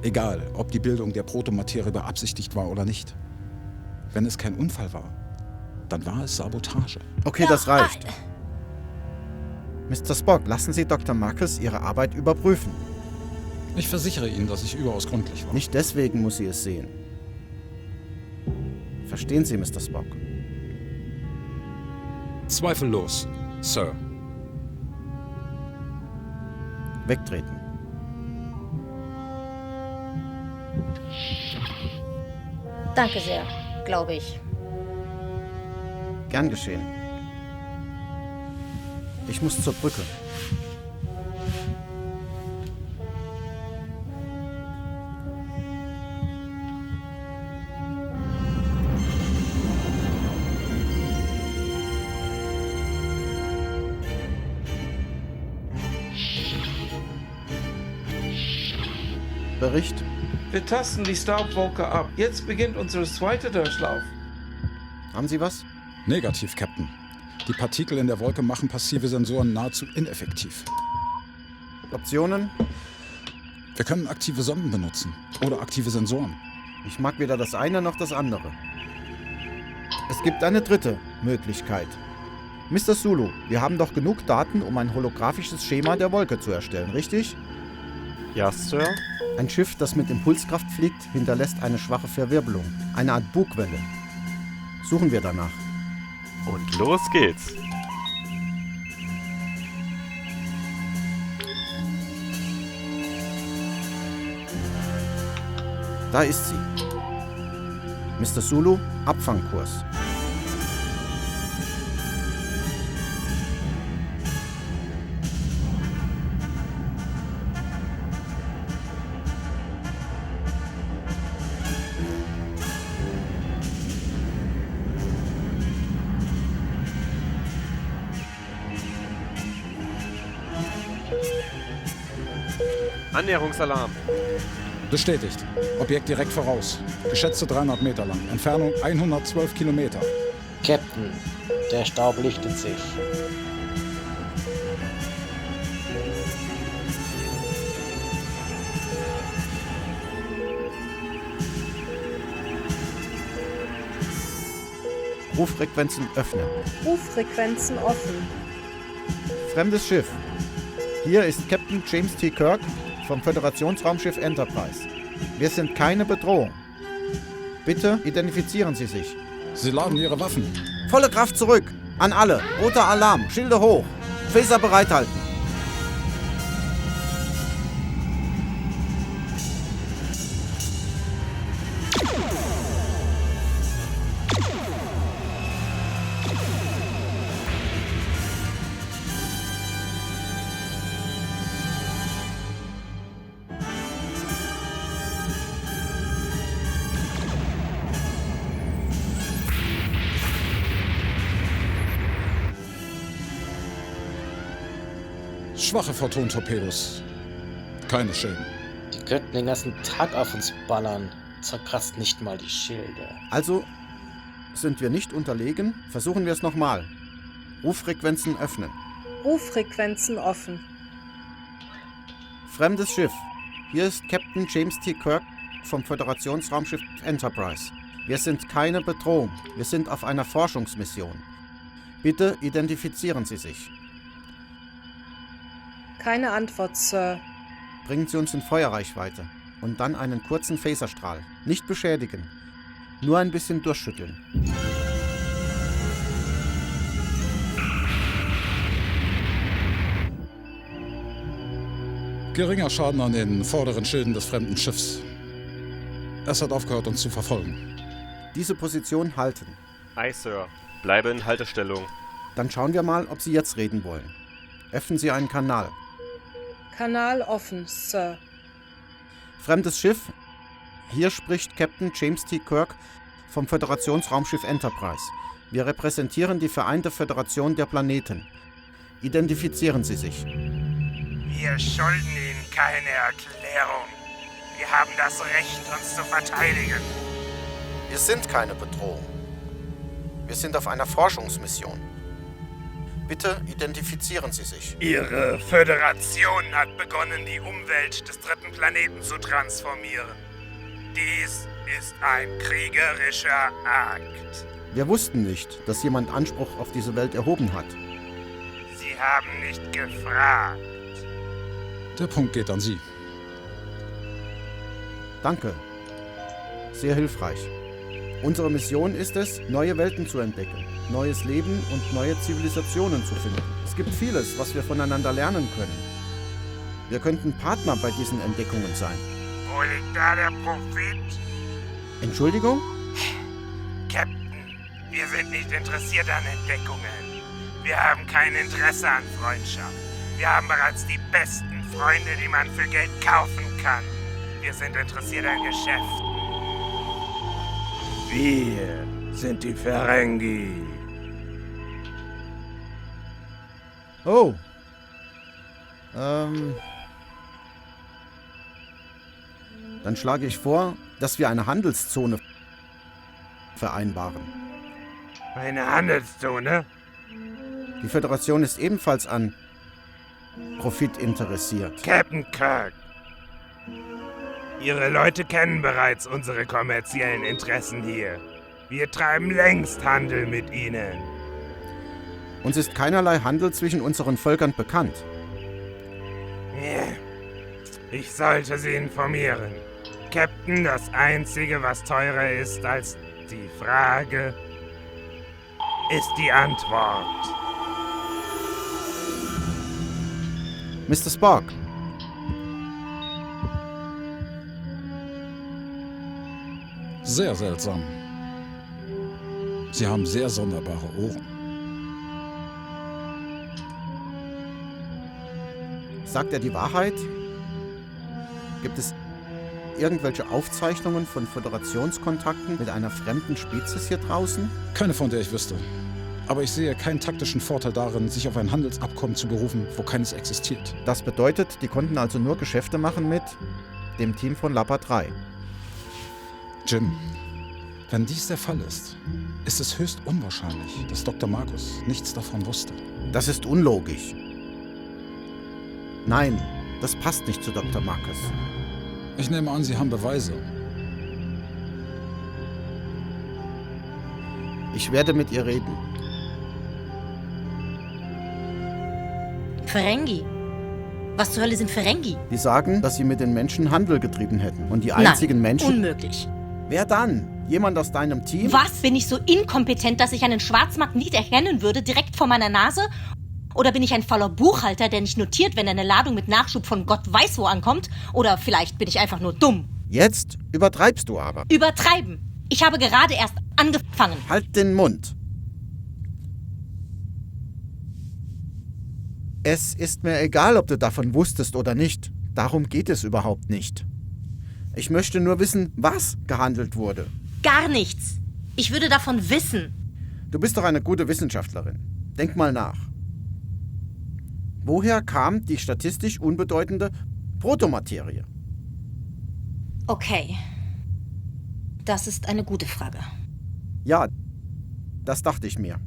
egal, ob die Bildung der Protomaterie beabsichtigt war oder nicht. Wenn es kein Unfall war, dann war es Sabotage. Okay, das reicht. Mr. Spock, lassen Sie Dr. Marcus Ihre Arbeit überprüfen. Ich versichere Ihnen, dass ich überaus gründlich war. Nicht deswegen muss sie es sehen. Verstehen Sie, Mr. Spock? Zweifellos, Sir. Wegtreten. Danke sehr, glaube ich. Gern geschehen. Ich muss zur Brücke. Bericht. Wir tasten die Staubwolke ab. Jetzt beginnt unser zweiter Durchlauf. Haben Sie was? Negativ, Captain. Die Partikel in der Wolke machen passive Sensoren nahezu ineffektiv. Optionen? Wir können aktive Sonden benutzen oder aktive Sensoren. Ich mag weder das eine noch das andere. Es gibt eine dritte Möglichkeit. Mr. Sulu, wir haben doch genug Daten, um ein holographisches Schema der Wolke zu erstellen, richtig? Ja, Sir. Ein Schiff, das mit Impulskraft fliegt, hinterlässt eine schwache Verwirbelung, eine Art Bugwelle. Suchen wir danach. Und los geht's. Da ist sie. Mr. Sulu, Abfangkurs. Annäherungsalarm. Bestätigt. Objekt direkt voraus. Geschätzte 300 Meter lang. Entfernung 112 Kilometer. Captain, der Staub lichtet sich. Ruffrequenzen öffnen. Ruffrequenzen offen. Fremdes Schiff. Hier ist Captain James T. Kirk vom Föderationsraumschiff Enterprise. Wir sind keine Bedrohung. Bitte identifizieren Sie sich. Sie laden Ihre Waffen. Volle Kraft zurück. An alle. Roter Alarm. Schilde hoch. Phaser bereithalten. Schwache Photon-Torpedos. Keine Schäden. Die könnten den ganzen Tag auf uns ballern. Zerkratzt nicht mal die Schilde. Also sind wir nicht unterlegen. Versuchen wir es nochmal. Ruffrequenzen öffnen. Ruffrequenzen offen. Fremdes Schiff. Hier ist Captain James T. Kirk vom Föderationsraumschiff Enterprise. Wir sind keine Bedrohung. Wir sind auf einer Forschungsmission. Bitte identifizieren Sie sich. Keine Antwort, Sir. Bringen Sie uns in Feuerreichweite. Und dann einen kurzen Phaserstrahl. Nicht beschädigen. Nur ein bisschen durchschütteln. Geringer Schaden an den vorderen Schilden des fremden Schiffs. Es hat aufgehört, uns zu verfolgen. Diese Position halten. Aye, Sir. Bleibe in Haltestellung. Dann schauen wir mal, ob Sie jetzt reden wollen. Öffnen Sie einen Kanal. Kanal offen, Sir. Fremdes Schiff. Hier spricht Captain James T. Kirk vom Föderationsraumschiff Enterprise. Wir repräsentieren die Vereinte Föderation der Planeten. Identifizieren Sie sich. Wir schulden Ihnen keine Erklärung. Wir haben das Recht, uns zu verteidigen. Wir sind keine Bedrohung. Wir sind auf einer Forschungsmission. Bitte identifizieren Sie sich. Ihre Föderation hat begonnen, die Umwelt des dritten Planeten zu transformieren. Dies ist ein kriegerischer Akt. Wir wussten nicht, dass jemand Anspruch auf diese Welt erhoben hat. Sie haben nicht gefragt. Der Punkt geht an Sie. Danke. Sehr hilfreich. Unsere Mission ist es, neue Welten zu entdecken, neues Leben und neue Zivilisationen zu finden. Es gibt vieles, was wir voneinander lernen können. Wir könnten Partner bei diesen Entdeckungen sein. Wo liegt da der Profit? Entschuldigung? Captain, wir sind nicht interessiert an Entdeckungen. Wir haben kein Interesse an Freundschaft. Wir haben bereits die besten Freunde, die man für Geld kaufen kann. Wir sind interessiert an Geschäften. Wir sind die Ferengi. Oh. Dann schlage ich vor, dass wir eine Handelszone vereinbaren. Eine Handelszone? Die Föderation ist ebenfalls an Profit interessiert. Captain Kirk. Ihre Leute kennen bereits unsere kommerziellen Interessen hier. Wir treiben längst Handel mit ihnen. Uns ist keinerlei Handel zwischen unseren Völkern bekannt. Ich sollte Sie informieren. Captain, das Einzige, was teurer ist als die Frage, ist die Antwort. Mr. Spock. Sehr seltsam. Sie haben sehr sonderbare Ohren. Sagt er die Wahrheit? Gibt es irgendwelche Aufzeichnungen von Föderationskontakten mit einer fremden Spezies hier draußen? Keine, von der ich wüsste. Aber ich sehe keinen taktischen Vorteil darin, sich auf ein Handelsabkommen zu berufen, wo keines existiert. Das bedeutet, die konnten also nur Geschäfte machen mit dem Team von Lapa 3. Jim, wenn dies der Fall ist, ist es höchst unwahrscheinlich, dass Dr. Markus nichts davon wusste. Das ist unlogisch. Nein, das passt nicht zu Dr. Markus. Ich nehme an, Sie haben Beweise. Ich werde mit ihr reden. Ferengi? Was zur Hölle sind Ferengi? Die sagen, dass sie mit den Menschen Handel getrieben hätten. Und die einzigen Menschen... Unmöglich. Wer dann? Jemand aus deinem Team? Was? Bin ich so inkompetent, dass ich einen Schwarzmarkt nicht erkennen würde, direkt vor meiner Nase? Oder bin ich ein fauler Buchhalter, der nicht notiert, wenn eine Ladung mit Nachschub von Gott weiß wo ankommt? Oder vielleicht bin ich einfach nur dumm. Jetzt übertreibst du aber. Übertreiben. Ich habe gerade erst angefangen. Halt den Mund. Es ist mir egal, ob du davon wusstest oder nicht. Darum geht es überhaupt nicht. Ich möchte nur wissen, was gehandelt wurde. Gar nichts. Ich würde davon wissen. Du bist doch eine gute Wissenschaftlerin. Denk mal nach. Woher kam die statistisch unbedeutende Protomaterie? Okay. Das ist eine gute Frage. Ja, das dachte ich mir.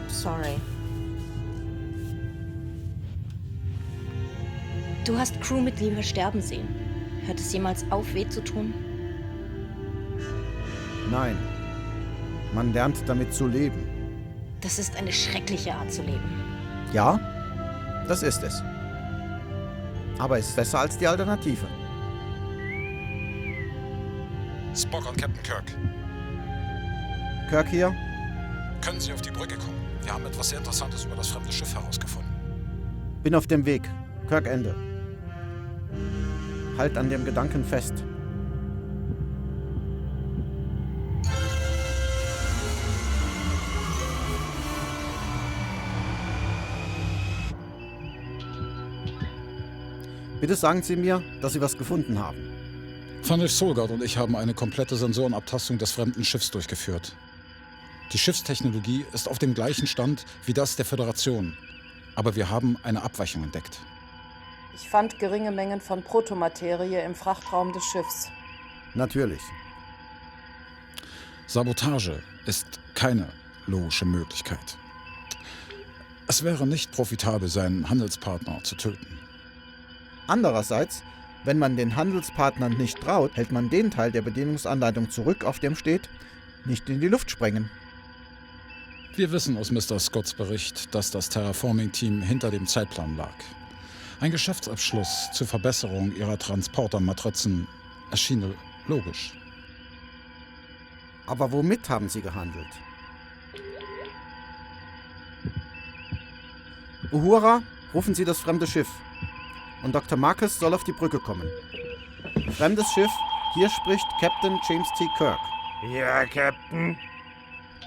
Sorry. Du hast Crewmitglieder sterben sehen. Hört es jemals auf, weh zu tun? Nein. Man lernt damit zu leben. Das ist eine schreckliche Art zu leben. Ja, das ist es. Aber es ist besser als die Alternative. Spock und Captain Kirk. Kirk hier? Können Sie auf die Brücke kommen? Wir haben etwas sehr Interessantes über das fremde Schiff herausgefunden. Bin auf dem Weg. Kirk, Ende. Halt an dem Gedanken fest. Bitte sagen Sie mir, dass Sie was gefunden haben. Vannish Solgard und ich haben eine komplette Sensorenabtastung des fremden Schiffs durchgeführt. Die Schiffstechnologie ist auf dem gleichen Stand wie das der Föderation. Aber wir haben eine Abweichung entdeckt. Ich fand geringe Mengen von Protomaterie im Frachtraum des Schiffs. Natürlich. Sabotage ist keine logische Möglichkeit. Es wäre nicht profitabel, seinen Handelspartner zu töten. Andererseits, wenn man den Handelspartnern nicht traut, hält man den Teil der Bedienungsanleitung zurück, auf dem steht, nicht in die Luft sprengen. Wir wissen aus Mr. Scotts Bericht, dass das Terraforming-Team hinter dem Zeitplan lag. Ein Geschäftsabschluss zur Verbesserung ihrer Transportermatrizen erschien logisch. Aber womit haben Sie gehandelt? Uhura, rufen Sie das fremde Schiff. Und Dr. Marcus soll auf die Brücke kommen. Fremdes Schiff, hier spricht Captain James T. Kirk. Ja, Captain.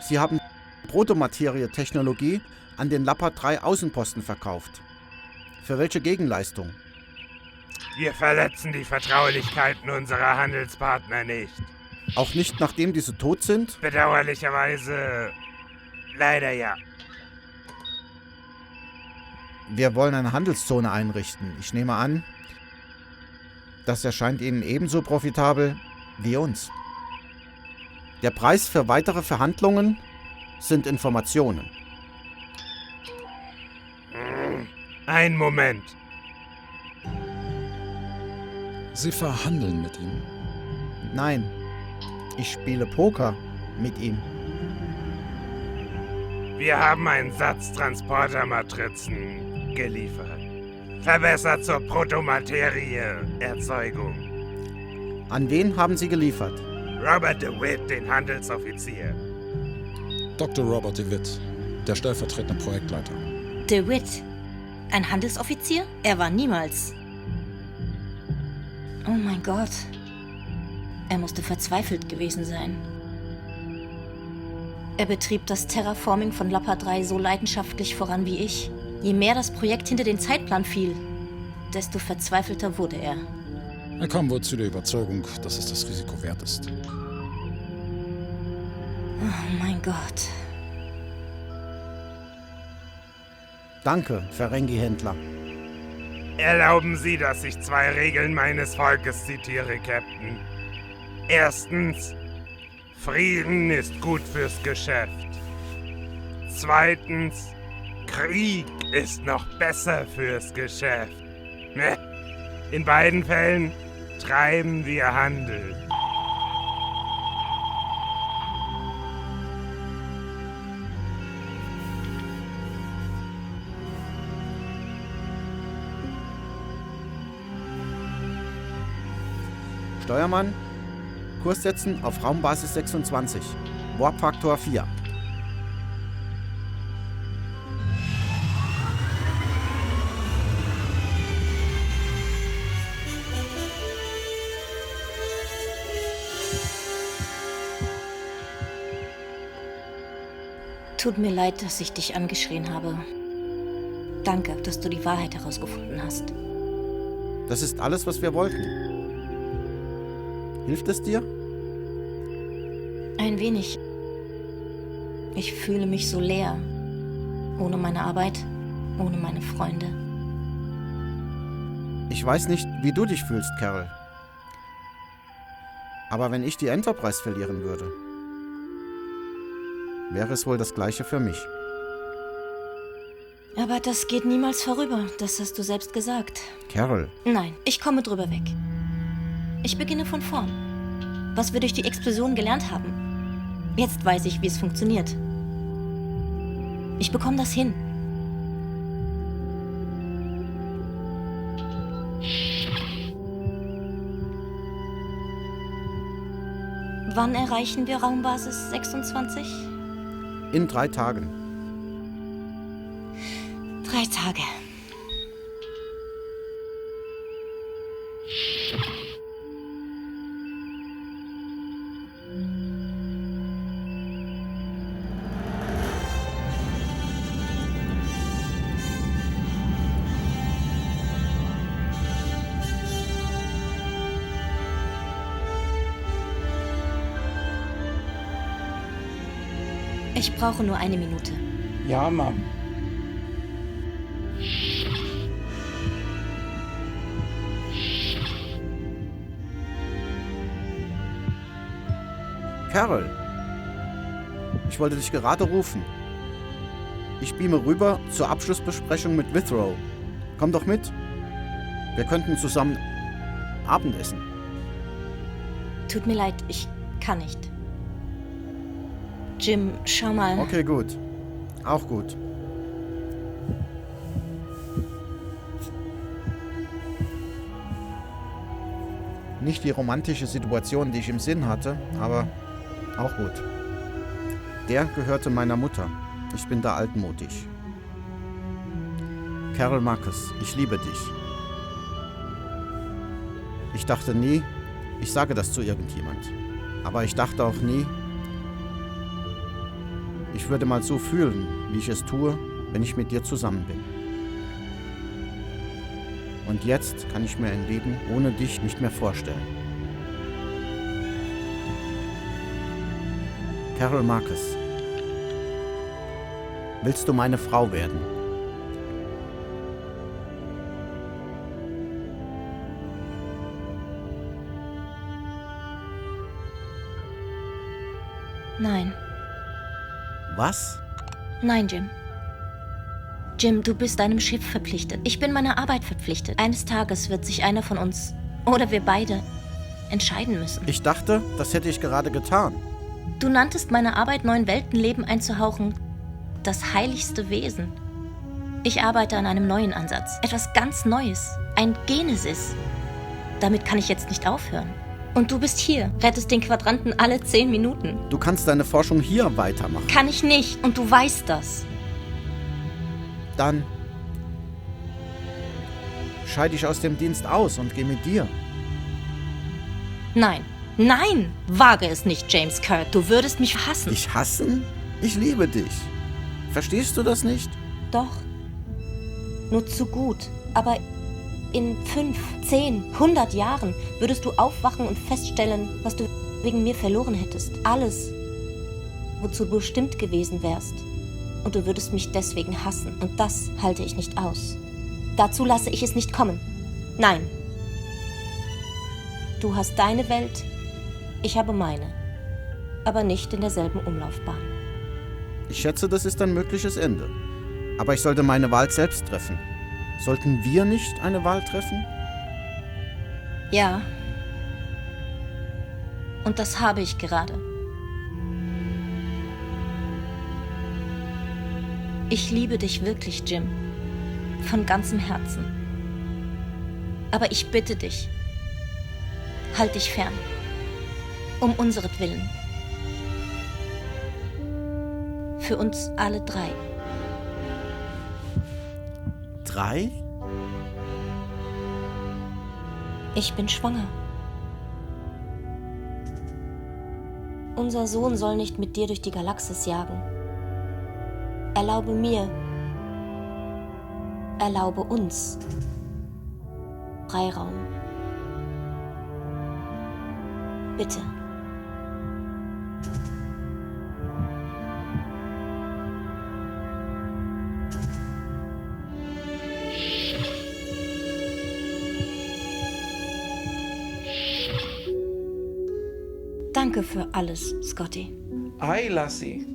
Sie haben Protomaterie-Technologie an den Lappa 3 Außenposten verkauft. Für welche Gegenleistung? Wir verletzen die Vertraulichkeiten unserer Handelspartner nicht. Auch nicht, nachdem diese tot sind? Bedauerlicherweise leider ja. Wir wollen eine Handelszone einrichten. Ich nehme an, das erscheint Ihnen ebenso profitabel wie uns. Der Preis für weitere Verhandlungen sind Informationen. Ein Moment. Sie verhandeln mit ihm? Nein, ich spiele Poker mit ihm. Wir haben einen Satz Transportermatrizen geliefert. Verbessert zur Protomaterie-Erzeugung. An wen haben Sie geliefert? Robert DeWitt, den Handelsoffizier. Dr. Robert DeWitt, der stellvertretende Projektleiter. DeWitt? Ein Handelsoffizier? Er war niemals... Oh mein Gott. Er musste verzweifelt gewesen sein. Er betrieb das Terraforming von Lappa 3 so leidenschaftlich voran wie ich. Je mehr das Projekt hinter den Zeitplan fiel, desto verzweifelter wurde er. Er kam wohl zu der Überzeugung, dass es das Risiko wert ist. Oh mein Gott. Danke, Ferengi-Händler. Erlauben Sie, dass ich 2 Regeln meines Volkes zitiere, Captain. Erstens, Frieden ist gut fürs Geschäft. Zweitens, Krieg ist noch besser fürs Geschäft. In beiden Fällen treiben wir Handel. Steuermann, Kurs setzen auf Raumbasis 26. Warp-Faktor 4. Tut mir leid, dass ich dich angeschrien habe. Danke, dass du die Wahrheit herausgefunden hast. Das ist alles, was wir wollten. Hilft es dir? Ein wenig. Ich fühle mich so leer. Ohne meine Arbeit, ohne meine Freunde. Ich weiß nicht, wie du dich fühlst, Carol. Aber wenn ich die Enterprise verlieren würde, wäre es wohl das Gleiche für mich. Aber das geht niemals vorüber, das hast du selbst gesagt. Carol. Nein, ich komme drüber weg. Ich beginne von vorn. Was wir durch die Explosion gelernt haben. Jetzt weiß ich, wie es funktioniert. Ich bekomme das hin. Wann erreichen wir Raumbasis 26? In 3 Tagen. 3 Tage. Ich brauche nur 1 Minute. Ja, Mom. Carol, ich wollte dich gerade rufen. Ich beame rüber zur Abschlussbesprechung mit Withrow. Komm doch mit. Wir könnten zusammen Abendessen. Tut mir leid, ich kann nicht. Jim, schau mal. Okay, gut. Auch gut. Nicht die romantische Situation, die ich im Sinn hatte, aber auch gut. Der gehörte meiner Mutter. Ich bin da altmodisch. Carol Marcus, ich liebe dich. Ich dachte nie, ich sage das zu irgendjemand. Aber ich dachte auch nie, ich würde mal so fühlen, wie ich es tue, wenn ich mit dir zusammen bin. Und jetzt kann ich mir ein Leben ohne dich nicht mehr vorstellen. Carol Marcus, willst du meine Frau werden? Nein. Was? Nein, Jim. Jim, du bist deinem Schiff verpflichtet. Ich bin meiner Arbeit verpflichtet. Eines Tages wird sich einer von uns, oder wir beide, entscheiden müssen. Ich dachte, das hätte ich gerade getan. Du nanntest meine Arbeit, neuen Welten Leben einzuhauchen, das heiligste Wesen. Ich arbeite an einem neuen Ansatz. Etwas ganz Neues. Ein Genesis. Damit kann ich jetzt nicht aufhören. Und du bist hier, rettest den Quadranten alle 10 Minuten. Du kannst deine Forschung hier weitermachen. Kann ich nicht, und du weißt das. Dann scheide ich aus dem Dienst aus und gehe mit dir. Nein, nein, wage es nicht, James Kirk. Du würdest mich hassen. Ich hassen? Ich liebe dich. Verstehst du das nicht? Doch. Nur zu gut. Aber in 5, 10, 100 Jahren würdest du aufwachen und feststellen, was du wegen mir verloren hättest. Alles, wozu du bestimmt gewesen wärst. Und du würdest mich deswegen hassen. Und das halte ich nicht aus. Dazu lasse ich es nicht kommen. Nein. Du hast deine Welt, ich habe meine. Aber nicht in derselben Umlaufbahn. Ich schätze, das ist ein mögliches Ende. Aber ich sollte meine Wahl selbst treffen. Sollten wir nicht eine Wahl treffen? Ja, Und das habe ich gerade. Ich liebe dich wirklich, Jim. Von ganzem Herzen. Aber ich bitte dich, halt dich fern. Um unseretwillen. Für uns alle 3. 3? Ich bin schwanger. Unser Sohn soll nicht mit dir durch die Galaxis jagen. Erlaube mir, erlaube uns Freiraum. Bitte. Danke für alles, Scotty. Ei, Lassie.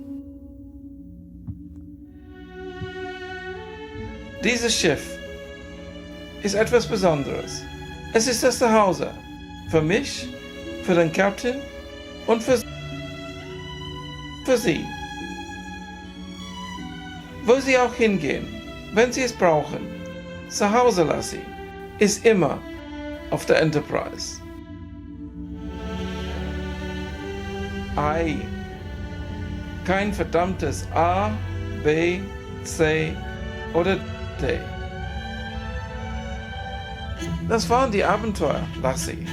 Dieses Schiff ist etwas Besonderes. Es ist das Zuhause. Für mich, für den Captain und für Sie. Wo Sie auch hingehen, wenn Sie es brauchen. Zuhause, Lassie, ist immer auf der Enterprise. Ei. Kein verdammtes A, B, C oder D. Das waren die Abenteuer, Lassie.